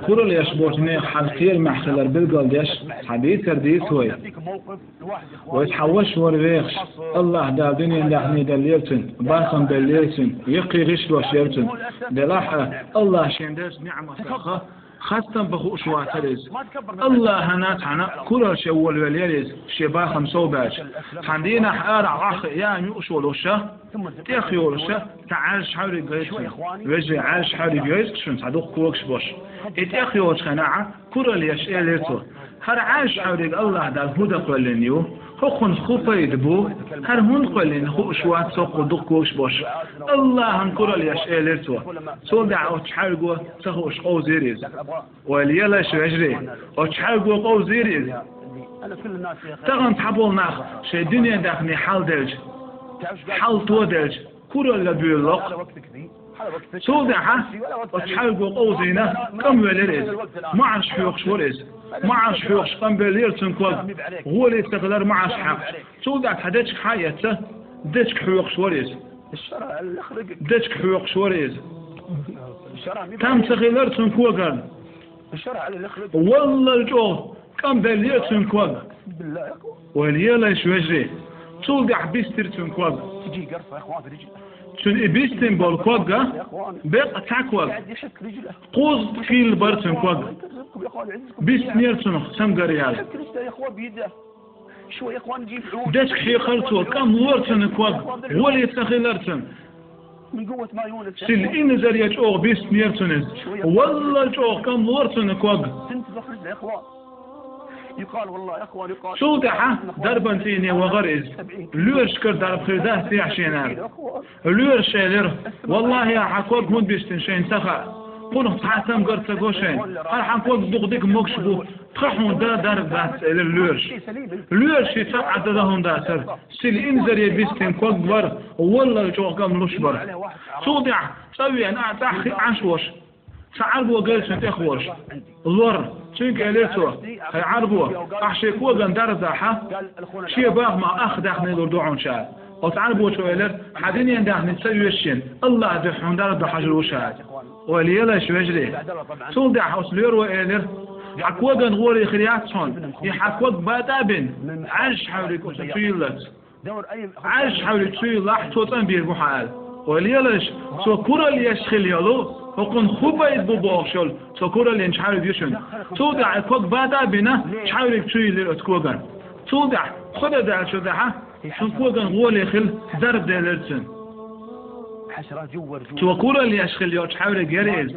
كل يشبوتني حلقير محخلر بالقلب يش حديث رديس هوي ويتحوش ورغيخش الله دا دنيا دحني دليرتن باخن دليرتن يقي غش وشيرتن دلاحة الله شندس نعمة سخة خاصة بخو شواترز الله هنات عنا كل شيء والوليرز شباخم صوباج حندينا حار عخ يا ميوش ولوشة تيخي ولوشة تعالش حوري قيس وجه عالش حوري قيس شون صدوق كوكش بوش اتيخي ولوش خناعة كل يشيء ليتو هر عالش حوري الله دا الهدى قلنيو خون خوفا يدبو هر هون قلن خو شوات سوق دوق كوكش بوش الله هن كل يشيء ليتو سول دعوة حرقو سخو شقو زيريز وليلا شوجري وتحرقو قو زيريز تغن تحبول ناخ شي دنيا داخني حال دلج حال تو دلج كل اللي بيلق سول دعها وتحرقو قو زينة كم وليريز معش حيوق شوريز معش حيوق شقم بليرتن كوز هو اللي يستغلر معش حق سول دعت حداتك حياته داتك حيوق شوريز داتك حيوق شوريز تم تغيرتن كوغان والله الجو كم بليرتن كوغ وليلا شوجري تول دع بيسترتن كوغ تون إبيستن بالكوغ بيق تاكوغ قوز فيل برتن كوغ بيستنيرتن سم قريال داتك حيقرتو كم ورتن كوغ ولي تغيرتن سيل إن زريج أو بيس نيرتونز والله جو كم ورتن كوغ يقال والله يا اخوان يقال شو دحه دربن تيني وغرز لورش كر درب خيزاه سي عشينار لورش شيلر والله يا حكوك هون بيستن شين سخا قولوا تعتم قرت غوشين هل حكوك دغدك مكشبو تخحون دا درب ذات لورش سبعة دهم داتر سيل إن زريج بيستن كوغ بر والله جو كم لشبر شو دح سوي أنا أتاخي عشوش تعربوا قلت تخوش الور شنك إليتو هاي عربوا أحشي كوغن درزاحة شي باغ ما أخدخني لردوعون شاد أو تعربوا شو إلير حديني يندخني تسوي الشين الله دحون درد حجر وشاد وليلا شو يجري سول دح أسلير وإلير حكوغن غوري خرياتون يحكوغ بادابن عاش حولي كتفيلت عاش حولي تفيل توتن بيربو حال وليلاش سو كورا ليشخل يلو وقن خوبا يدبو بوغشول سو كورا لين شحاول بيشون تودع كوك بادا بنا شحاول تشوي للأتكوغن تودع خدا دع شو دعها شنكوغن غولي خل درب ديلرتن تو كورا ليشخل يو شحاول جريز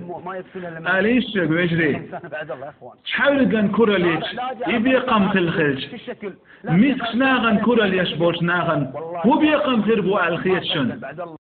أليش بيجري شحاول جن كورا ليش يبي قمت الخلج ميسك ناغن كورا ليش بوش ناغن هو بيقم غير بو الخيتشن